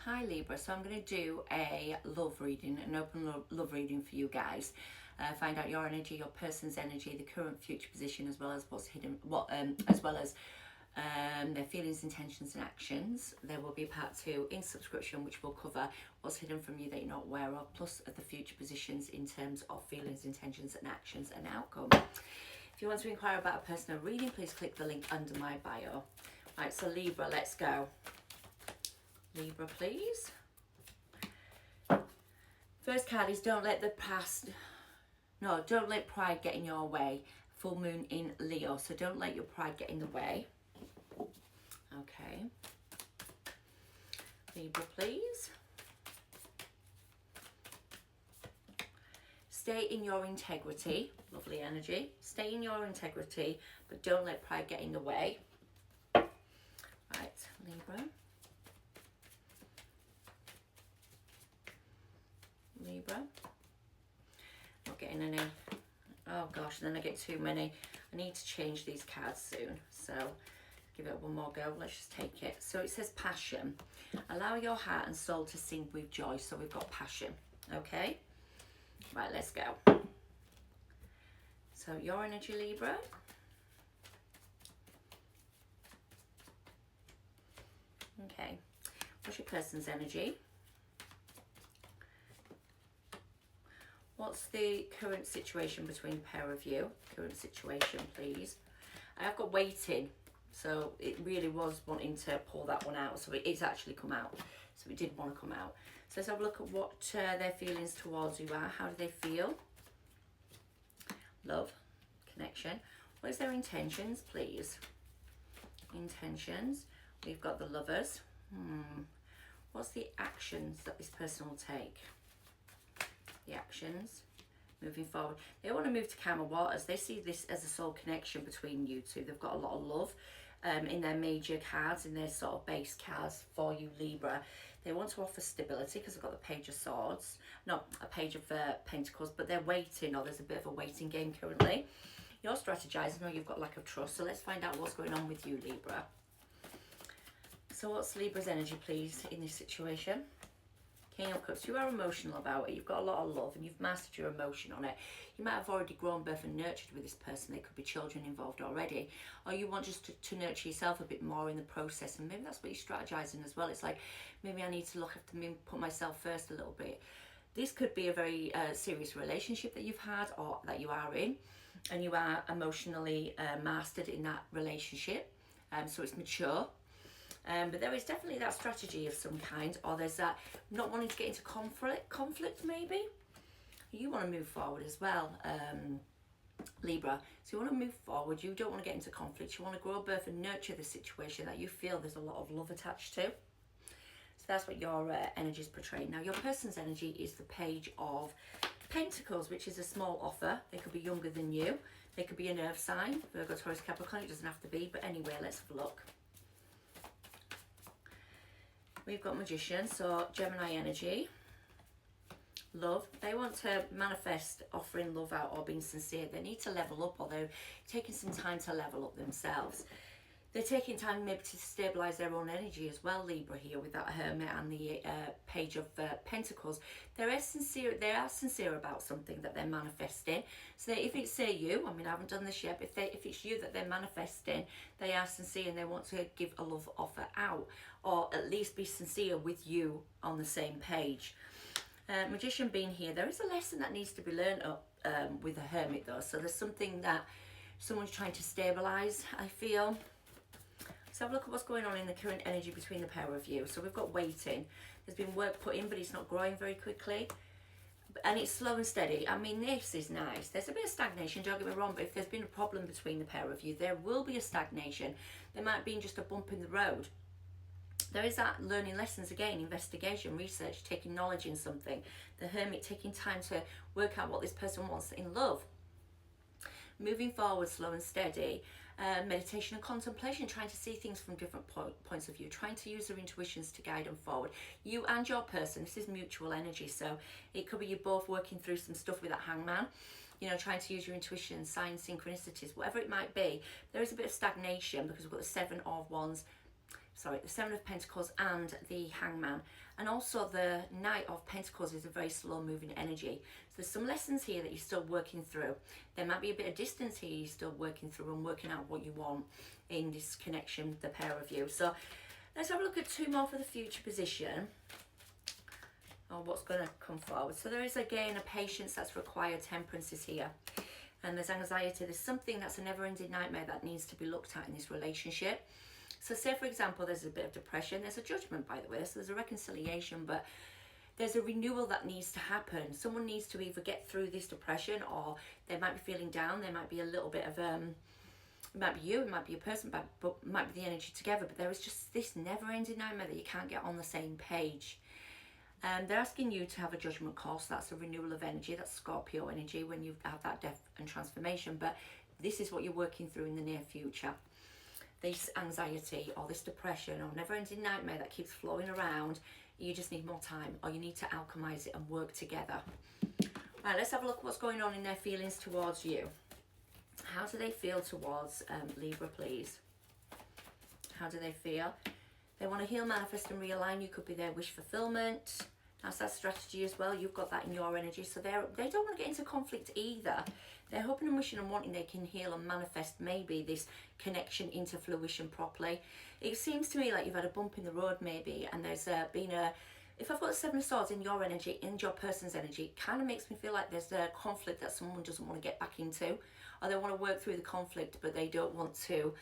Hi Libra, so I'm going to do a love reading, an open love reading for you guys. Find out your energy, your person's energy, the current future position, as well as what's hidden, as well as their feelings, intentions and actions. There will be a part 2 in subscription which will cover what's hidden from you that you're not aware of, plus the future positions in terms of feelings, intentions and actions and outcome. If you want to inquire about a personal reading, please click the link under my bio. Right, so Libra, let's go. Libra, please. First card is don't let pride get in your way. Full moon in Leo, so don't let your pride get in the way. Okay. Libra, please. Stay in your integrity. Lovely energy. Stay in your integrity, but don't let pride get in the way. Right, Libra. Libra. Not getting any. Oh gosh, then I get too many. I need to change these cards soon, so give it one more go. Let's just take it. So it says passion. Allow your heart and soul to sing with joy. So we've got passion. Okay, right, let's go. So your energy, Libra. Okay, what's your person's energy? What's the current situation between the pair of you? Current situation, please. I have got waiting, so it really was wanting to pull that one out. So it's actually come out. So it did want to come out. So let's have a look at what their feelings towards you are. How do they feel? Love, connection. What is their intentions, please? Intentions. We've got the lovers. What's the actions that this person will take? The actions moving forward. They want to move to calmer waters. They see this as a soul connection between you two. They've got a lot of love in their major cards, in their sort of base cards for you, Libra. They want to offer stability because they've got the Page of Swords, not a Page of Pentacles, but they're waiting, or there's a bit of a waiting game currently. You're strategizing, or you've got lack of trust. So let's find out what's going on with you, Libra. So what's Libra's energy, please, in this situation? King of Cups, you are emotional about it. You've got a lot of love and you've mastered your emotion on it. You might have already grown, birthed and nurtured with this person. There could be children involved already. Or you want just to nurture yourself a bit more in the process. And maybe that's what you're strategizing as well. It's like, maybe I need to look after me, put myself first a little bit. This could be a very serious relationship that you've had or that you are in. And you are emotionally mastered in that relationship. So it's mature. But there is definitely that strategy of some kind, or there's that not wanting to get into conflict maybe. You want to move forward as well, Libra. So you want to move forward, you don't want to get into conflict, you want to grow, birth and nurture the situation that you feel there's a lot of love attached to. So that's what your energy is portraying. Now your person's energy is the Page of Pentacles, which is a small offer. They could be younger than you, they could be an earth sign, Virgo, Taurus, Capricorn, it doesn't have to be, but anyway, let's have a look. We've got Magician, so Gemini energy, love. They want to manifest offering love out or being sincere. They need to level up, or they're taking some time to level up themselves. They're taking time maybe to stabilize their own energy as well, Libra, here with that Hermit and the Page of Pentacles. They are sincere about something that they're manifesting. So if it's say you, I mean I haven't done this yet, but if it's you that they're manifesting, they are sincere and they want to give a love offer out, or at least be sincere with you on the same page. Magician being here, there is a lesson that needs to be learned up with the Hermit though. So there's something that someone's trying to stabilize, I feel. So have a look at what's going on in the current energy between the pair of you. So we've got waiting. There's been work put in, but it's not growing very quickly. And it's slow and steady. I mean, this is nice. There's a bit of stagnation, don't get me wrong, but if there's been a problem between the pair of you, there will be a stagnation. There might be just a bump in the road. There is that learning lessons again, investigation, research, taking knowledge in something. The Hermit taking time to work out what this person wants in love. Moving forward, slow and steady. Meditation and contemplation, trying to see things from different points of view, trying to use their intuitions to guide them forward. You and your person, this is mutual energy, so it could be you both working through some stuff with that Hangman, you know, trying to use your intuition, signs, synchronicities, whatever it might be. There is a bit of stagnation because we've got the 7 of Wands, the Seven of Pentacles and the Hangman. And also the Knight of Pentacles is a very slow moving energy. So there's some lessons here that you're still working through. There might be a bit of distance here you're still working through and working out what you want in this connection, the pair of you. So let's have a look at 2 more for the future position. Or what's going to come forward. So there is again a patience that's required, temperance is here. And there's anxiety. There's something that's a never-ending nightmare that needs to be looked at in this relationship. So say, for example, there's a bit of depression. There's a judgment, by the way. So there's a reconciliation, but there's a renewal that needs to happen. Someone needs to either get through this depression, or they might be feeling down. There might be a little bit of, it might be you, it might be a person, but it might be the energy together. But there is just this never-ending nightmare that you can't get on the same page. They're asking you to have a judgment call, so that's a renewal of energy, that's Scorpio energy when you have that death and transformation. But this is what you're working through in the near future. This anxiety or this depression or never-ending nightmare that keeps flowing around, you just need more time, or you need to alchemize it and work together. Right, let's have a look at what's going on in their feelings towards you. How do they feel towards Libra, please? How do they feel? They want to heal, manifest and realign. You could be their wish fulfillment. That's that strategy as well. You've got that in your energy. So they don't want to get into conflict either. They're hoping and wishing and wanting they can heal and manifest maybe this connection into fruition properly. It seems to me like you've had a bump in the road maybe, and there's been a... If I've got the Seven of Swords in your energy, in your person's energy, it kind of makes me feel like there's a conflict that someone doesn't want to get back into. Or they want to work through the conflict, but they don't want to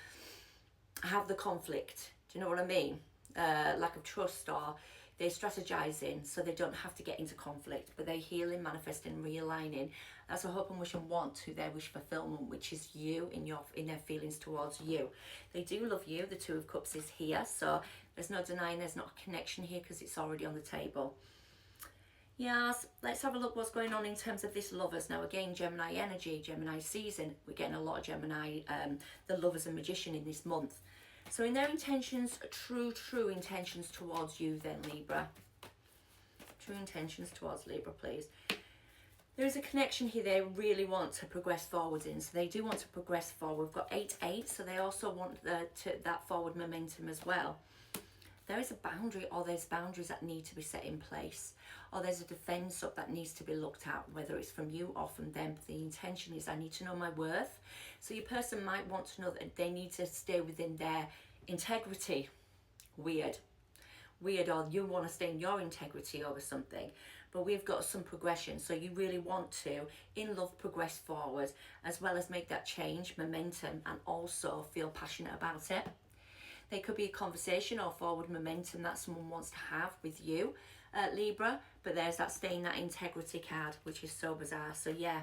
have the conflict. Do you know what I mean? Lack of trust, or they're strategizing so they don't have to get into conflict, but they're healing, manifesting, realigning. That's a hope and wish and want to their wish fulfillment, which is you in their feelings towards you. They do love you. The Two of Cups is here, so there's no denying there's not a connection here because it's already on the table. Yes, let's have a look what's going on in terms of this Lovers. Now again, Gemini energy, Gemini season. We're getting a lot of Gemini, the Lovers and Magician in this month. So in their intentions, true intentions towards you then, Libra. True intentions towards Libra, please. There is a connection here they really want to progress forward in. So they do want to progress forward. We've got 8-8, so they also want that forward momentum as well. There is a boundary, or there's boundaries that need to be set in place. Or there's a defence up that needs to be looked at, whether it's from you or from them. But the intention is, I need to know my worth. So your person might want to know that they need to stay within their integrity. Weird, or you want to stay in your integrity over something. But we've got some progression. So you really want to, in love, progress forward, as well as make that change, momentum, and also feel passionate about it. There could be a conversation or forward momentum that someone wants to have with you, Libra, but there's that staying that integrity card, which is so bizarre. So yeah,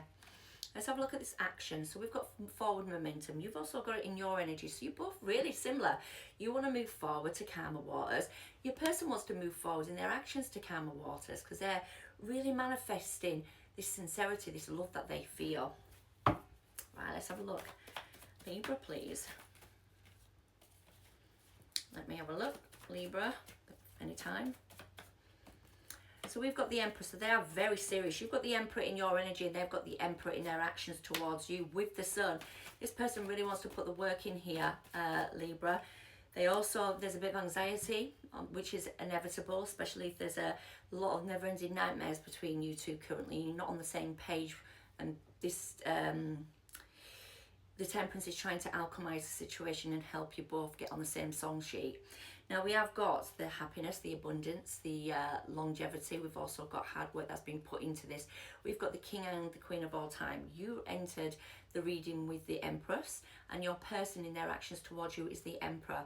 let's have a look at this action. So we've got forward momentum. You've also got it in your energy. So you're both really similar. You want to move forward to calmer waters. Your person wants to move forward in their actions to calmer waters because they're really manifesting this sincerity, this love that they feel. Right, let's have a look. Libra, please. Let me have a look. Libra, anytime. So we've got the Emperor, so they are very serious. You've got the Emperor in your energy and they've got the Emperor in their actions towards you with the Sun. This person really wants to put the work in here, Libra. There's a bit of anxiety, which is inevitable, especially if there's a lot of never-ending nightmares between you two currently. You're not on the same page, and this... the Temperance is trying to alchemize the situation and help you both get on the same song sheet. Now we have got the happiness, the abundance, the longevity. We've also got hard work that's been put into this. We've got the King and the Queen of all time. You entered the reading with the Empress, and your person in their actions towards you is the Emperor.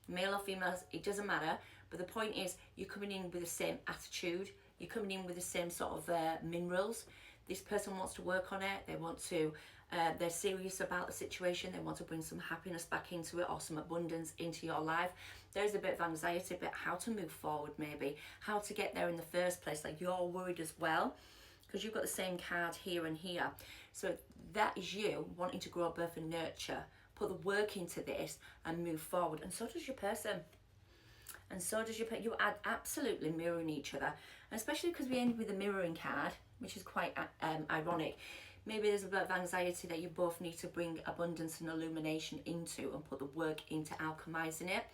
Male or female, it doesn't matter. But the point is, you're coming in with the same attitude. You're coming in with the same sort of minerals. This person wants to work on it. They want to... they're serious about the situation. They want to bring some happiness back into it or some abundance into your life. There's a bit of anxiety about how to move forward maybe, how to get there in the first place. Like you're worried as well because you've got the same card here and here. So that is you wanting to grow, birth and nurture, put the work into this and move forward. And so does your person. And so does your person. You are absolutely mirroring each other. And especially because we end with a mirroring card, which is quite ironic. Maybe there's a bit of anxiety that you both need to bring abundance and illumination into and put the work into alchemizing it.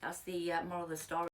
That's the moral of the story.